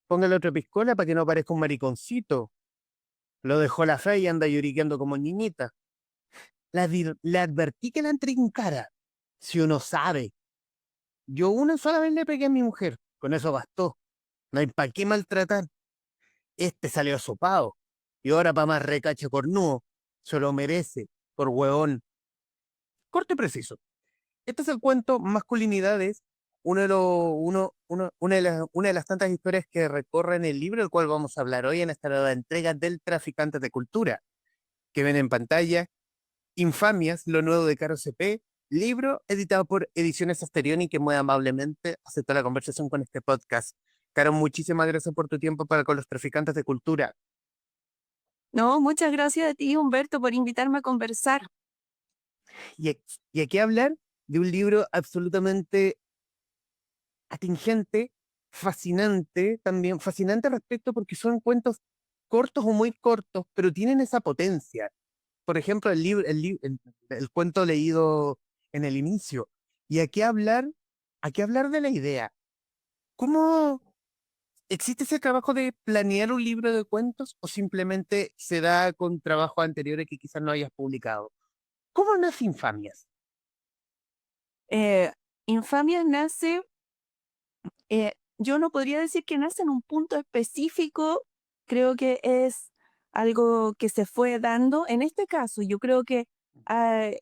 Póngale otra piscola para que no parezca un mariconcito. Lo dejó la fe y anda lloriqueando como niñita. Le advertí que la entrincara. Si uno sabe. Yo una sola vez le pegué a mi mujer. Con eso bastó. No hay para qué maltratar. Este salió asopado. Y ahora para más recache cornudo. Se lo merece. Por hueón. Corte preciso. Este es el cuento Masculinidades, una de las tantas historias que recorren el libro, el cual vamos a hablar hoy en esta nueva entrega del Traficante de Cultura, que ven en pantalla Infamias, lo nuevo de Caro CP, libro editado por Ediciones Asterioni, que muy amablemente aceptó la conversación con este podcast. Caro, muchísimas gracias por tu tiempo para con los Traficantes de Cultura. No, muchas gracias a ti, Humberto, por invitarme a conversar. Y aquí hablar de un libro absolutamente atingente, fascinante, también fascinante respecto porque son cuentos cortos o muy cortos, pero tienen esa potencia. Por ejemplo, el cuento leído en el inicio. Y aquí hablar de la idea. ¿Cómo existe ese trabajo de planear un libro de cuentos o simplemente se da con trabajos anteriores que quizás no hayas publicado? ¿Cómo nace Infamias? Eh, Infamia nace, yo no podría decir que nace en un punto específico, creo que es algo que se fue dando. En este caso, yo creo que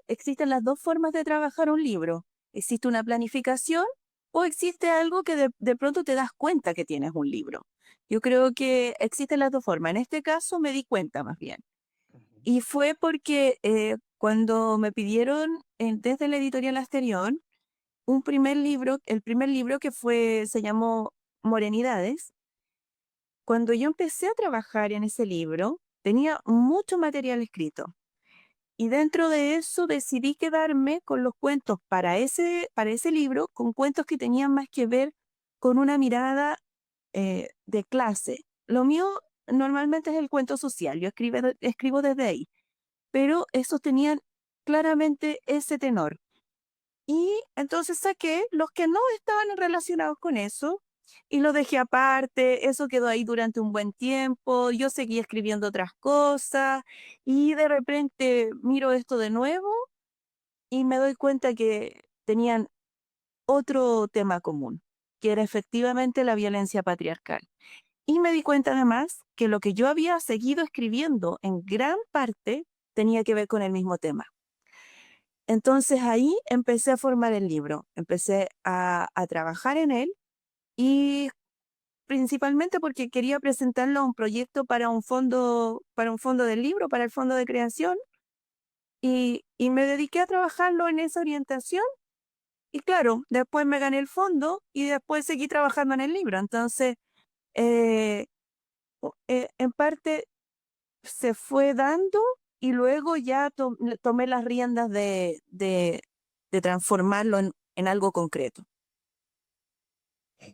existen las dos formas de trabajar un libro. Existe una planificación o existe algo que de pronto te das cuenta que tienes un libro. Yo creo que existen las dos formas. En este caso me di cuenta más bien. Y fue porque cuando me pidieron desde la editorial Asterión un primer libro, el primer libro se llamó Morenidades, cuando yo empecé a trabajar en ese libro, tenía mucho material escrito. Y dentro de eso decidí quedarme con los cuentos para ese libro, con cuentos que tenían más que ver con una mirada de clase. Lo mío normalmente es el cuento social, yo escribo desde ahí, pero esos tenían claramente ese tenor. Y entonces saqué los que no estaban relacionados con eso y los dejé aparte, eso quedó ahí durante un buen tiempo, yo seguí escribiendo otras cosas y de repente miro esto de nuevo y me doy cuenta que tenían otro tema común, que era efectivamente la violencia patriarcal. Y me di cuenta además que lo que yo había seguido escribiendo en gran parte tenía que ver con el mismo tema. Entonces ahí empecé a formar el libro, empecé a trabajar en él y principalmente porque quería presentarlo a un proyecto para un fondo del libro, para el fondo de creación, y me dediqué a trabajarlo en esa orientación. Y claro, después me gané el fondo y después seguí trabajando en el libro. Entonces, eh, en parte se fue dando y luego ya tomé las riendas de transformarlo en algo concreto.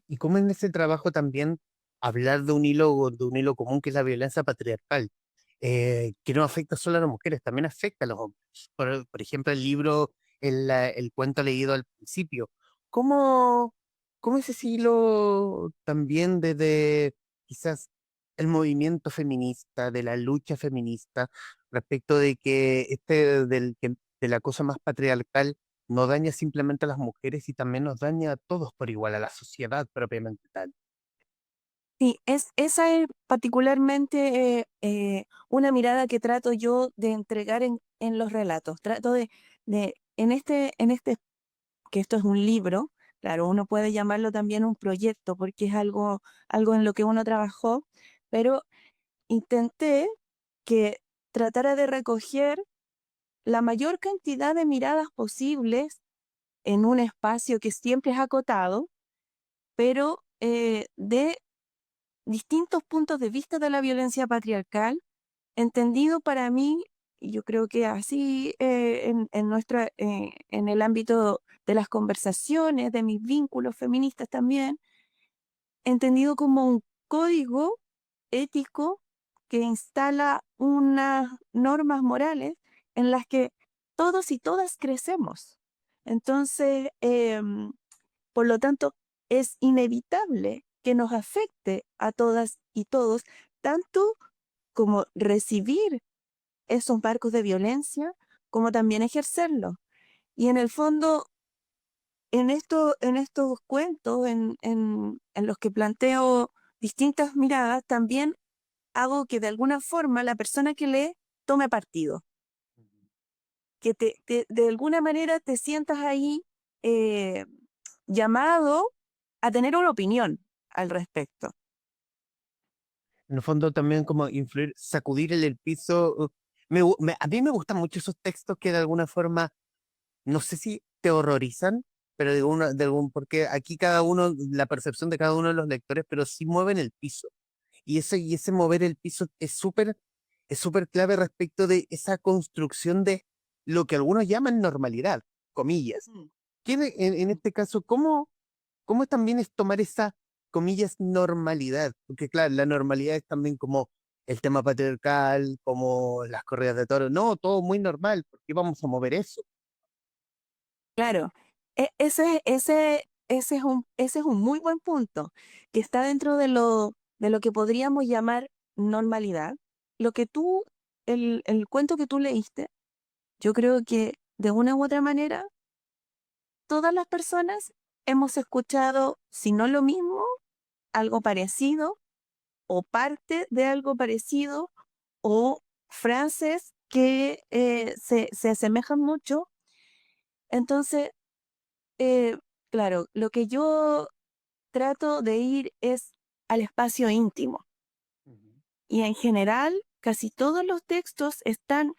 Y cómo en ese trabajo también hablar de un hilo común que es la violencia patriarcal, que no afecta solo a las mujeres, también afecta a los hombres. Por ejemplo, el libro, el cuento leído al principio. ¿Cómo, cómo ese siglo también desde quizás el movimiento feminista, de la lucha feminista, respecto de que de la cosa más patriarcal no daña simplemente a las mujeres y también nos daña a todos por igual, a la sociedad propiamente tal? Sí, esa es particularmente una mirada que trato yo de entregar en los relatos. Trato en este, que esto es un libro, claro, uno puede llamarlo también un proyecto porque es algo en lo que uno trabajó, pero intenté que tratara de recoger la mayor cantidad de miradas posibles en un espacio que siempre es acotado, pero de distintos puntos de vista de la violencia patriarcal, entendido para mí, y yo creo que así en el ámbito de las conversaciones, de mis vínculos feministas también, entendido como un código ético que instala unas normas morales en las que todos y todas crecemos. Entonces, por lo tanto, es inevitable que nos afecte a todas y todos, tanto como recibir esos marcos de violencia, como también ejercerlo. Y en el fondo, en estos cuentos, en los que planteo distintas miradas, también hago que de alguna forma la persona que lee tome partido, que de alguna manera te sientas ahí eh, llamado a tener una opinión al respecto. En el fondo también como influir, sacudir el piso. A mí me gustan mucho esos textos que de alguna forma, no sé si te horrorizan, pero porque aquí cada uno, la percepción de cada uno de los lectores, pero sí mueven el piso. Y ese mover el piso es súper clave respecto de esa construcción de lo que algunos llaman normalidad, comillas. Mm. En este caso, cómo también es tomar esa, comillas, normalidad? Porque claro, la normalidad es también como el tema patriarcal, como las corridas de toros. No, todo muy normal. ¿Por qué vamos a mover eso? Claro, ese es un muy buen punto, que está dentro de lo que podríamos llamar normalidad. Lo que tú, el cuento que tú leíste, yo creo que de una u otra manera, todas las personas hemos escuchado, si no lo mismo, algo parecido, o parte de algo parecido, o frases que se asemejan mucho. Entonces, eh, claro, lo que yo trato de ir es al espacio íntimo. Ujú. Y en general, casi todos los textos están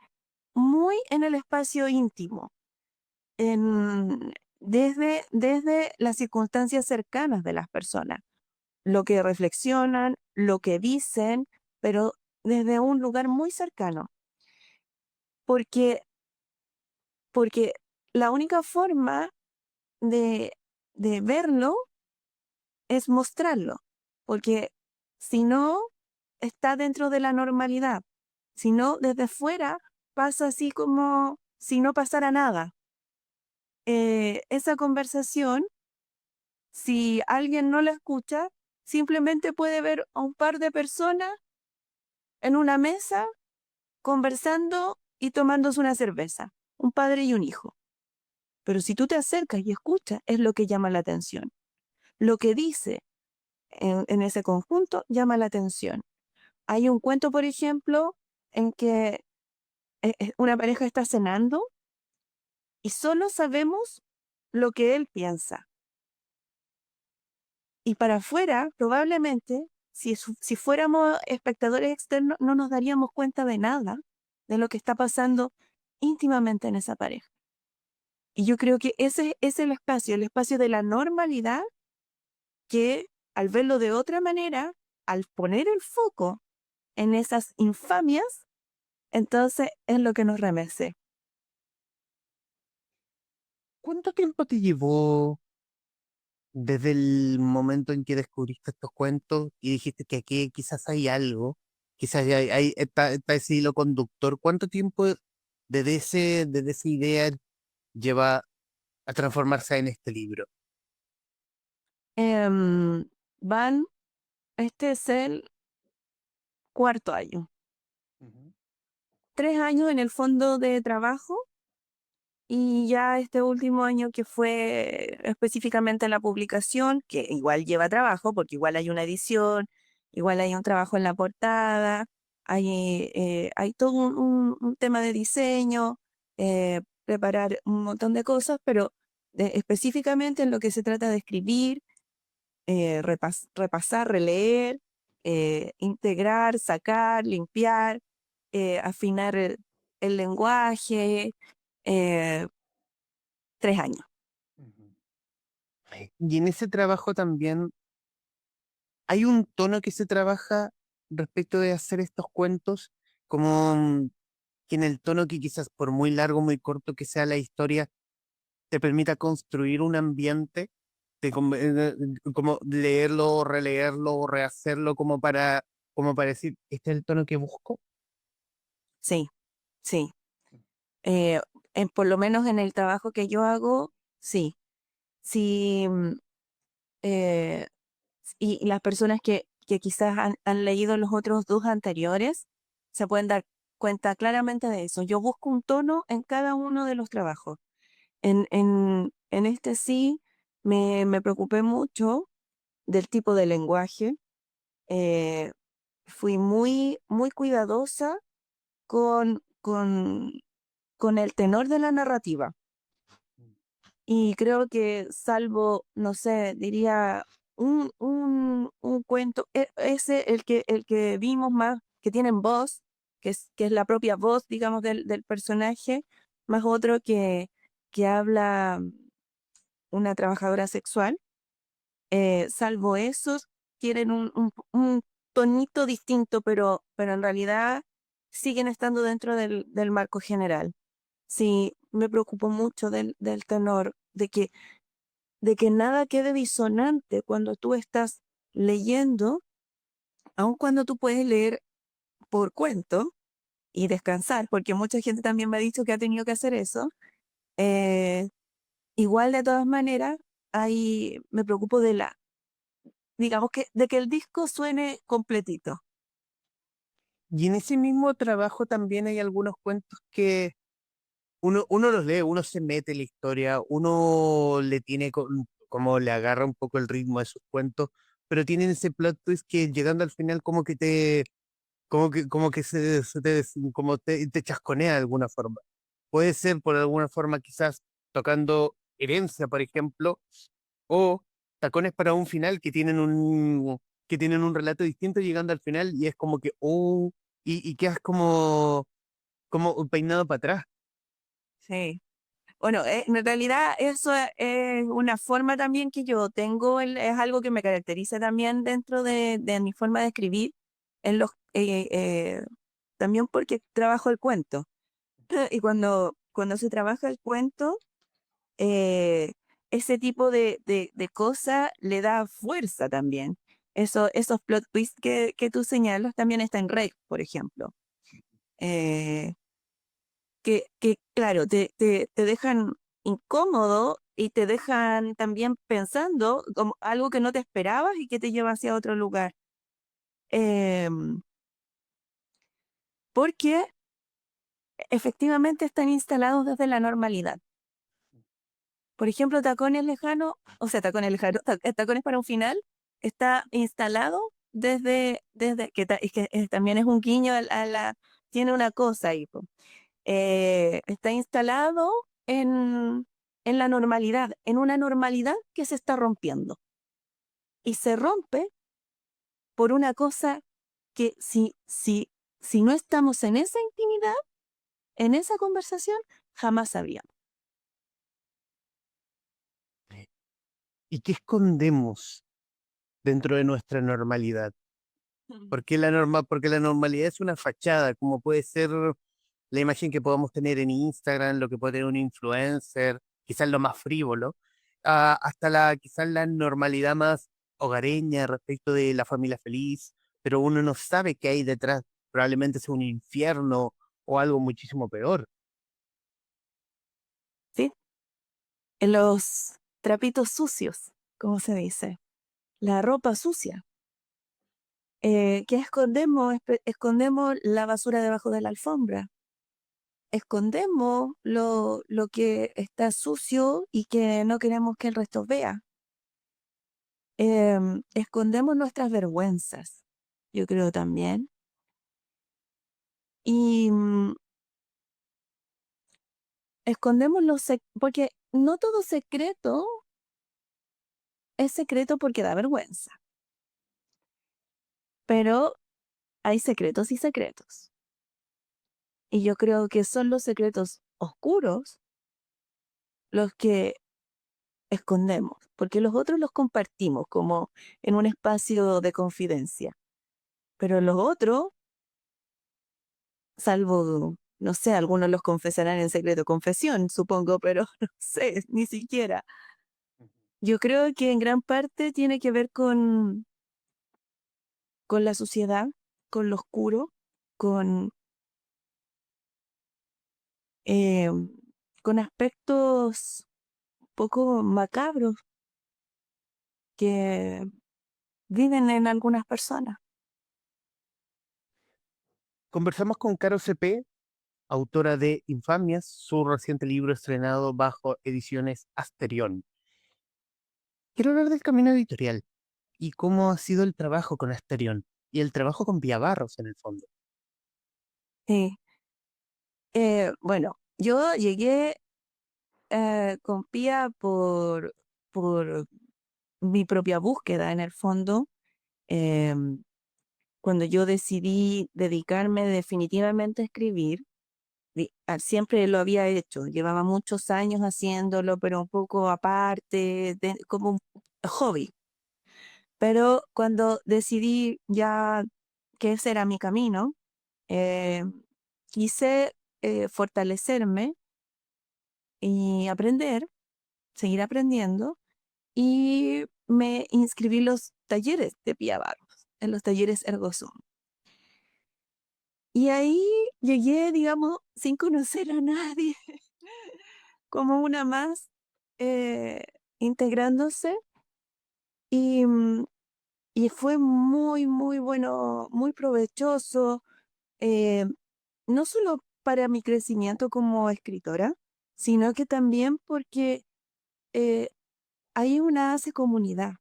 muy en el espacio íntimo, desde las circunstancias cercanas de las personas, lo que reflexionan, lo que dicen, pero desde un lugar muy cercano, porque, porque la única forma de, de verlo es mostrarlo, porque si no, está dentro de la normalidad. Si no, desde fuera pasa así como si no pasara nada. Esa conversación, si alguien no la escucha, simplemente puede ver a un par de personas en una mesa conversando y tomándose una cerveza, un padre y un hijo. Pero si tú te acercas y escuchas, es lo que llama la atención. Lo que dice en ese conjunto llama la atención. Hay un cuento, por ejemplo, en que una pareja está cenando y solo sabemos lo que él piensa. Y para afuera, probablemente, si fuéramos espectadores externos, no nos daríamos cuenta de nada de lo que está pasando íntimamente en esa pareja. Y yo creo que ese es el espacio de la normalidad que al verlo de otra manera, al poner el foco en esas infamias, entonces es lo que nos remece. ¿Cuánto tiempo te llevó desde el momento en que descubriste estos cuentos y dijiste que aquí quizás hay algo, quizás está ese hilo conductor? ¿Cuánto tiempo desde esa idea lleva a transformarse en este libro? Em, van, este es el cuarto año. Ujú. 3 años en el fondo de trabajo y ya este último año que fue específicamente la publicación, que igual lleva trabajo porque igual hay una edición, igual hay un trabajo en la portada, hay todo un tema de diseño, preparar un montón de cosas, pero específicamente en lo que se trata de escribir, repasar, releer, integrar, sacar, limpiar, afinar el lenguaje, eh, 3 años. Ujú. Y en ese trabajo también hay un tono que se trabaja respecto de hacer estos cuentos, como que en el tono que quizás por muy largo, muy corto que sea la historia, te permita construir un ambiente, como leerlo, releerlo, releerlo, como para decir, este es el tono que busco. Sí, sí. Eh, por lo menos en el trabajo que yo hago, sí. Si, eh, y las personas que quizás han leído los otros dos anteriores se pueden dar cuenta claramente de eso. Yo busco un tono en cada uno de los trabajos. En este sí me preocupé mucho del tipo de lenguaje. eh, Fui muy, muy cuidadosa con, con, con el tenor de la narrativa. Y creo que salvo, no sé, diría un cuento, ese, el que vimos más, que tienen voz, que es la propia voz, digamos, del personaje, más otro que habla una trabajadora sexual, salvo esos, tienen un tonito distinto, pero en realidad siguen estando dentro del marco general. Sí, me preocupo mucho del tenor, de que nada quede disonante cuando tú estás leyendo, aun cuando tú puedes leer por cuento y descansar, porque mucha gente también me ha dicho que ha tenido que hacer eso. eh, Igual de todas maneras, ahí me preocupo digamos que, de que el disco suene completito. Y en ese mismo trabajo también hay algunos cuentos que uno los lee, uno se mete en la historia, uno le tiene como le agarra un poco el ritmo de sus cuentos, pero tienen ese plot twist que llegando al final como que como te chasconea de alguna forma. Puede ser por alguna forma quizás tocando Herencia, por ejemplo, o Tacones para un final que tienen un relato distinto llegando al final y es como que, oh, y quedas como peinado para atrás. Sí. Bueno, en realidad eso es una forma también que yo tengo, es algo que me caracteriza también dentro de mi forma de escribir, en los, también porque trabajo el cuento. Y cuando se trabaja el cuento, eh, ese tipo de cosa le da fuerza también. Esos plot twists que tú señalas también está en Rec, por ejemplo. Eh, que claro, te dejan incómodo y te dejan también pensando como algo que no te esperabas y que te lleva hacia otro lugar. Em, Porque efectivamente están instalados desde la normalidad. Por ejemplo, Tacones Lejano, o sea, Tacones Lejano, Tacones para un final, está instalado desde es que también es un guiño tiene una cosa ahí, po. Está instalado en la normalidad, en una normalidad que se está rompiendo. Y se rompe por una cosa que si no estamos en esa intimidad, en esa conversación, jamás sabríamos. ¿Y qué escondemos dentro de nuestra normalidad? Mm. Porque la normalidad es una fachada, como puede ser la imagen que podamos tener en Instagram, lo que puede tener un influencer, quizás lo más frívolo, hasta quizás la normalidad más hogareña respecto de la familia feliz, pero uno no sabe qué hay detrás, probablemente sea un infierno o algo muchísimo peor. ¿Sí? En los trapitos sucios, como se dice, la ropa sucia. ¿Qué escondemos? Escondemos la basura debajo de la alfombra. Escondemos lo que está sucio y que no queremos que el resto vea. Escondemos nuestras vergüenzas, yo creo también. Y escondemos porque no todo secreto es secreto porque da vergüenza, pero hay secretos y secretos. Y yo creo que son los secretos oscuros los que escondemos, porque los otros los compartimos como en un espacio de confidencia, pero los otros, salvo, no sé, algunos los confesarán en secreto confesión, supongo, pero no sé, ni siquiera. Yo creo que en gran parte tiene que ver con la suciedad, con lo oscuro, con, eh, con aspectos poco macabros que viven en algunas personas. Conversamos con Caro CP, autora de Infamias, su reciente libro estrenado bajo Ediciones Asterión. Quiero hablar del camino editorial y cómo ha sido el trabajo con Asterión y el trabajo con Pía Barros en el fondo. Sí. Bueno, yo llegué con Pía por mi propia búsqueda en el fondo. em, Cuando yo decidí dedicarme definitivamente a escribir, siempre lo había hecho, llevaba muchos años haciéndolo, pero un poco aparte, como un hobby. Pero cuando decidí ya que ese era mi camino, eh, quise fortalecerme y aprender, seguir aprendiendo, y me inscribí en los talleres de Pía Barros, en los talleres Ergosum. Y ahí llegué, digamos, sin conocer a nadie, como una más, eh, integrándose, y, y fue muy, muy bueno, muy provechoso, eh, no solo para mi crecimiento como escritora, sino que también porque eh, ahí una hace comunidad,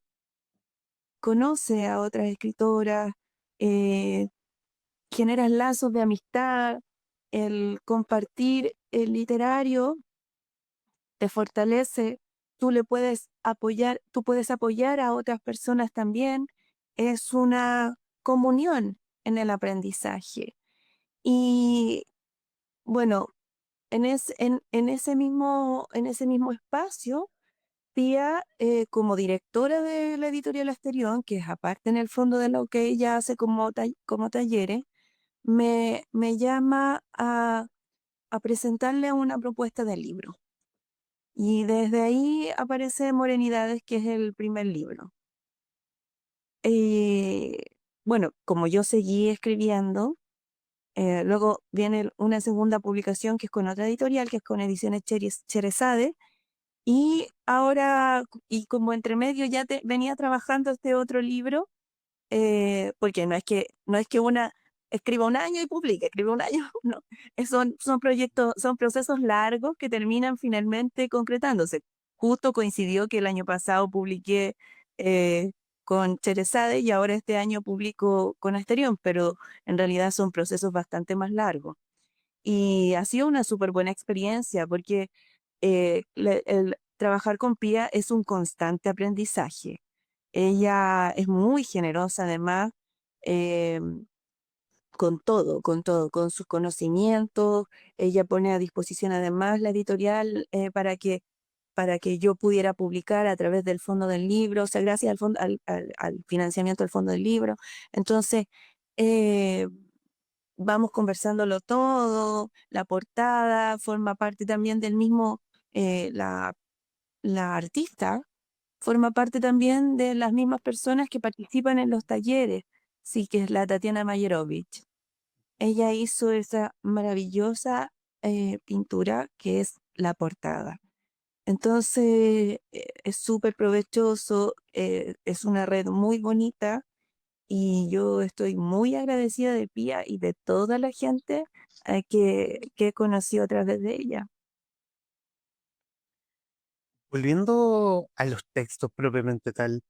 conoce a otras escritoras, eh, genera lazos de amistad, el compartir el literario te fortalece, tú puedes apoyar a otras personas también, es una comunión en el aprendizaje. Y bueno, en ese mismo espacio, Pía, como directora de la editorial Asterión, que es aparte en el fondo de lo que ella hace como talleres, me llama a presentarle una propuesta de libro. Y desde ahí aparece Morenidades, que es el primer libro. Eh, bueno, como yo seguí escribiendo, luego viene una segunda publicación que es con otra editorial, que es con Ediciones Cherezade, y ahora, y como entre medio ya venía trabajando este otro libro, porque no es que una escriba un año y publique, escriba un año, no, son proyectos, son procesos largos que terminan finalmente concretándose. Justo coincidió que el año pasado publiqué eh, con Cherezade y ahora este año publico con Asterión, pero en realidad son procesos bastante más largos. Y ha sido una súper buena experiencia porque el trabajar con Pía es un constante aprendizaje. Ella es muy generosa además, eh, con sus conocimientos. Ella pone a disposición además la editorial para que yo pudiera publicar a través del fondo del libro, o sea, gracias al financiamiento del fondo del libro. Entonces, eh, vamos conversándolo todo, la portada forma parte también del mismo, la artista forma parte también de las mismas personas que participan en los talleres, sí, que es la Tatiana Mayerovich. Ella hizo esa maravillosa pintura que es la portada. Entonces, es súper provechoso, es una red muy bonita y yo estoy muy agradecida de Pía y de toda la gente que he conocido a través de ella. Volviendo a los textos propiamente tal,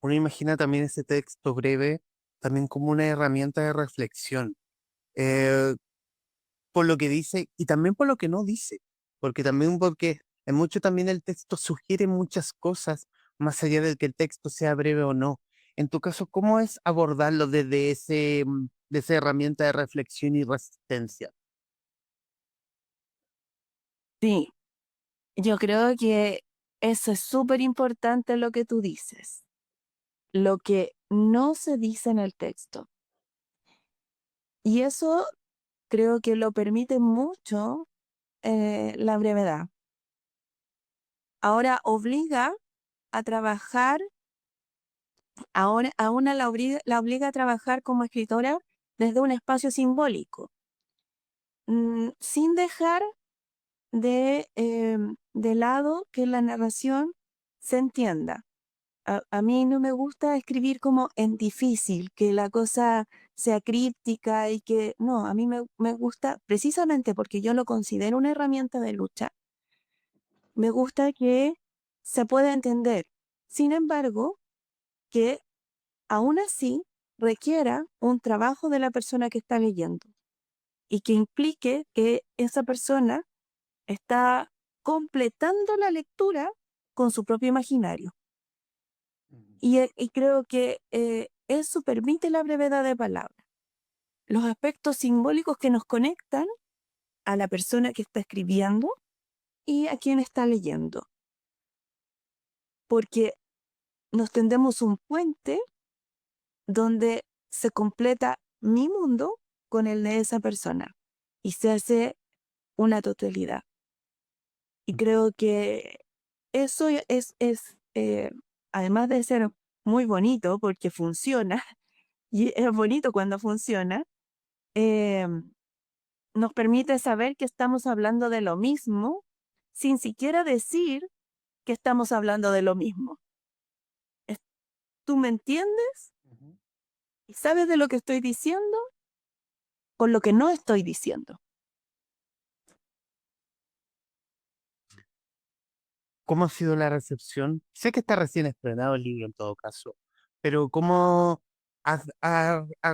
uno imagina también ese texto breve también como una herramienta de reflexión, eh, por lo que dice y también por lo que no dice, porque también porque en mucho también el texto sugiere muchas cosas más allá del que el texto sea breve o no. En tu caso, ¿cómo es abordarlo desde de esa herramienta de reflexión y resistencia? Sí, yo creo que eso es súper importante lo que tú dices, lo que no se dice en el texto. Y eso creo que lo permite mucho la brevedad. Ahora obliga a trabajar, ahora a una la obliga a trabajar como escritora desde un espacio simbólico, sin dejar de lado que la narración se entienda. a mí no me gusta escribir como en difícil, que la cosa sea críptica y que no, a mí me gusta, precisamente porque yo lo considero una herramienta de lucha, me gusta que se pueda entender. Sin embargo, que aún así requiera un trabajo de la persona que está leyendo y que implique que esa persona está completando la lectura con su propio imaginario. Ujú. Y creo que eso permite la brevedad de palabra. Los aspectos simbólicos que nos conectan a la persona que está escribiendo y a quien está leyendo. Porque nos tendemos un puente donde se completa mi mundo con el de esa persona y se hace una totalidad. Y creo que eso además de ser muy bonito porque funciona, y es bonito cuando funciona, em, nos permite saber que estamos hablando de lo mismo sin siquiera decir que estamos hablando de lo mismo. Es- ¿Tú me entiendes? Ujú. ¿Y sabes de lo que estoy diciendo? Con lo que no estoy diciendo. ¿Cómo ha sido la recepción? Sé que está recién estrenado el libro en todo caso, pero ¿cómo has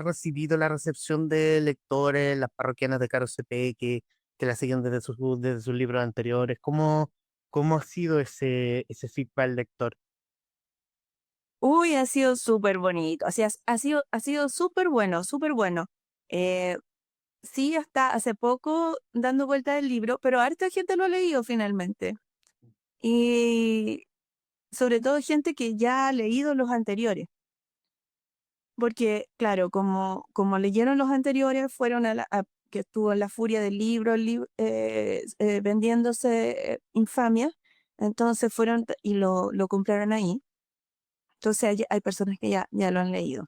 recibido la recepción de lectores, las parroquianas de Caro CP que la siguen desde sus libros anteriores? ¿Cómo ha sido ese feedback lector? Uy, ha sido súper bonito. O sea, ha sido súper bueno, súper bueno. Eh, sí, hasta hace poco dando vuelta el libro, pero harta gente lo ha leído finalmente. Y sobre todo gente que ya ha leído los anteriores. Porque, claro, como leyeron los anteriores, fueron que estuvo en la furia del libro, vendiéndose Infamia, entonces fueron y lo compraron ahí. Entonces hay personas que ya lo han leído.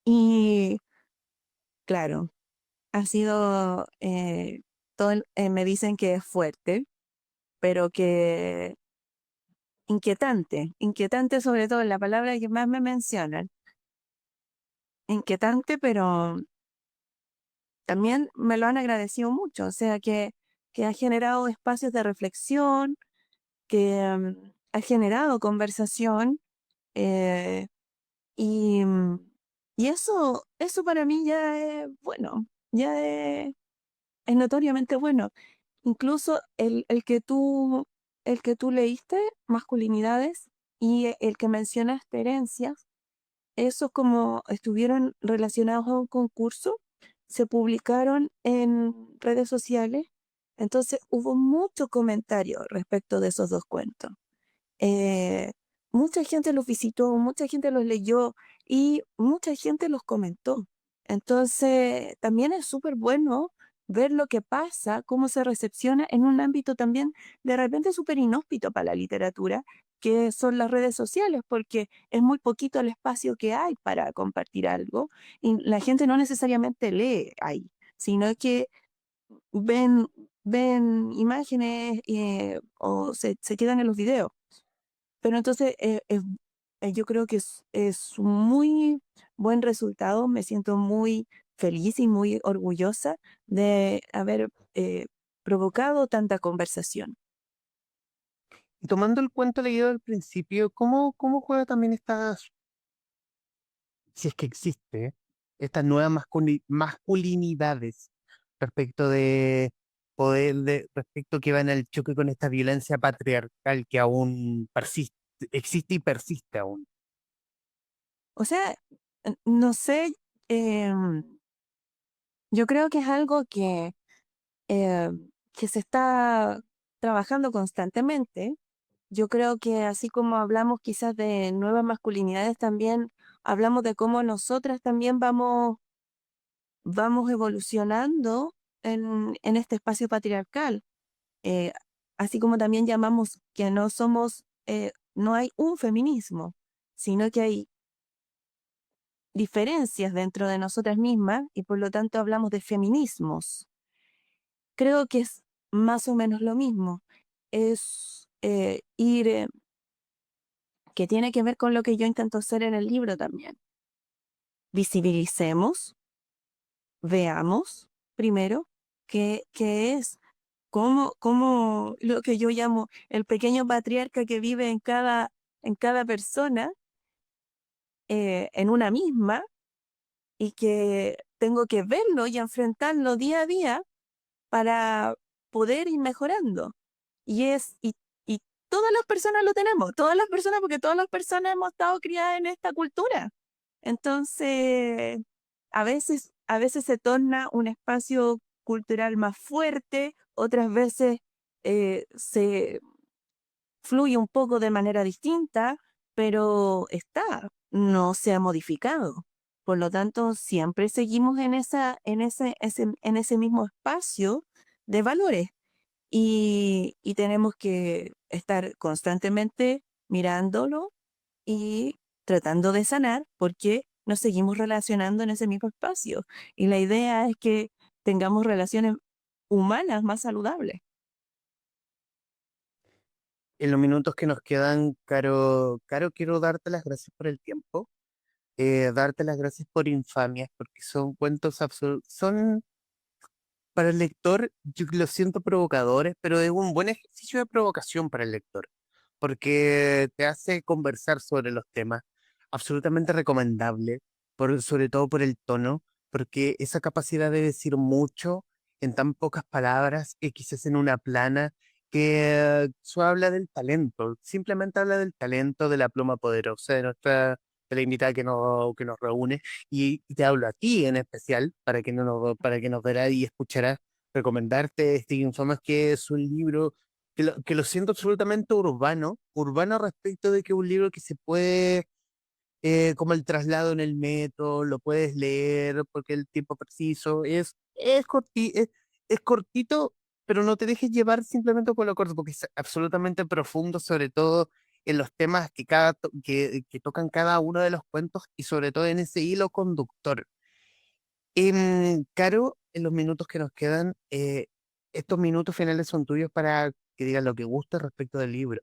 Y claro, ha sido, me dicen que es fuerte, pero que inquietante sobre todo, la palabra que más me mencionan, inquietante, pero también me lo han agradecido mucho, o sea que ha generado espacios de reflexión, que ha generado conversación, eh, y, y eso para mí ya es bueno, ya es notoriamente bueno. Incluso el que tú leíste, Masculinidades, y el que mencionaste, Herencias, esos como estuvieron relacionados a un concurso, se publicaron en redes sociales, entonces hubo mucho comentario respecto de esos dos cuentos. Eh, Mucha gente los visitó, mucha gente los leyó y mucha gente los comentó. Entonces, también es súper bueno ver lo que pasa, cómo se recepciona en un ámbito también de repente súper inhóspito para la literatura, que son las redes sociales, porque es muy poquito el espacio que hay para compartir algo y la gente no necesariamente lee ahí, sino que ven, ven imágenes o se quedan en los videos. Pero entonces yo creo que es un muy buen resultado. Me siento muy feliz y muy orgullosa de haber provocado tanta conversación. Y tomando el cuento leído al principio, ¿cómo juega también estas, si es que existe, estas nuevas masculinidades respecto de respecto que va en el choque con esta violencia patriarcal que aún persiste, existe y persiste aún? O sea, no sé, yo creo que es algo que se está trabajando constantemente. Yo creo que así como hablamos quizás de nuevas masculinidades, también hablamos de cómo nosotras también vamos evolucionando en este espacio patriarcal. Eh, Así como también llamamos que no somos, no hay un feminismo, sino que hay diferencias dentro de nosotras mismas y por lo tanto hablamos de feminismos. Creo que es más o menos lo mismo. Es ir que tiene que ver con lo que yo intento hacer en el libro también. Visibilicemos, veamos primero qué es, cómo lo que yo llamo el pequeño patriarca que vive en cada persona, en una misma, y que tengo que verlo y enfrentarlo día a día para poder ir mejorando. Y todas las personas lo tenemos, todas las personas, porque todas las personas hemos estado criadas en esta cultura. Entonces, a veces se torna un espacio cultural más fuerte, otras veces se fluye un poco de manera distinta, pero está, no se ha modificado. Por lo tanto, siempre seguimos en ese mismo espacio de valores y tenemos que estar constantemente mirándolo y tratando de sanar porque nos seguimos relacionando en ese mismo espacio. Y la idea es que tengamos relaciones humanas más saludables. En los minutos que nos quedan, Caro, quiero darte las gracias por el tiempo, darte las gracias por Infamias, porque son cuentos son para el lector, yo lo siento provocadores, pero es un buen ejercicio de provocación para el lector, porque te hace conversar sobre los temas, absolutamente recomendable, sobre todo por el tono, porque esa capacidad de decir mucho en tan pocas palabras, y quizás en una plana, que eso habla del talento, simplemente habla del talento de la pluma poderosa de la invitada que nos reúne y te hablo a ti en especial, para que nos verás y escucharás, recomendarte este Informes, que es un libro que lo siento absolutamente urbano, urbano respecto de que es un libro que se puede, como el traslado en el metro, lo puedes leer porque el tiempo preciso es cortito, pero no te dejes llevar simplemente por lo corto, porque es absolutamente profundo, sobre todo en los temas que tocan cada uno de los cuentos y sobre todo en ese hilo conductor. Caro, en los minutos que nos quedan, estos minutos finales son tuyos para que digas lo que guste respecto del libro.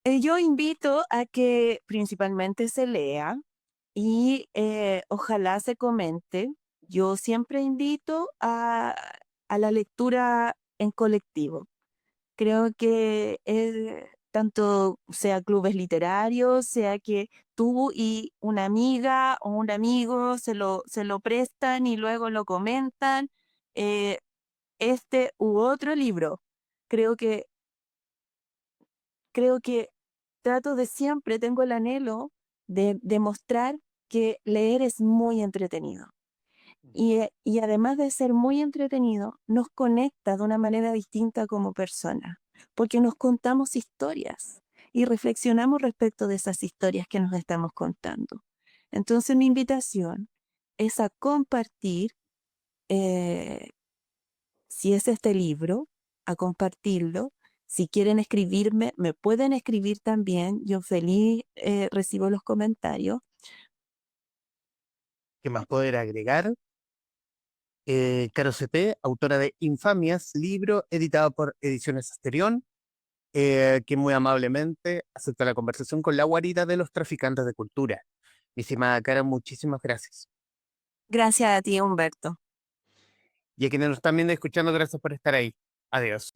Yo invito a que principalmente se lea y ojalá se comente. Yo siempre invito a la lectura en colectivo. Creo que tanto sea clubes literarios, sea que tú y una amiga o un amigo se lo prestan y luego lo comentan, eh, este u otro libro. Creo que, creo que trato de siempre, tengo el anhelo de demostrar que leer es muy entretenido. Y además de ser muy entretenido, nos conecta de una manera distinta como persona, porque nos contamos historias y reflexionamos respecto de esas historias que nos estamos contando. Entonces mi invitación es a compartir, eh, si es este libro, a compartirlo. Si quieren escribirme, me pueden escribir también. Yo feliz recibo los comentarios. ¿Qué más poder agregar? Caro CP, autora de Infamias, libro editado por Ediciones Asterión, que muy amablemente acepta la conversación con la guarida de los traficantes de cultura. Mi estimada Caro, muchísimas gracias. Gracias a ti, Humberto. Y a quienes nos están viendo y escuchando, gracias por estar ahí. Adiós.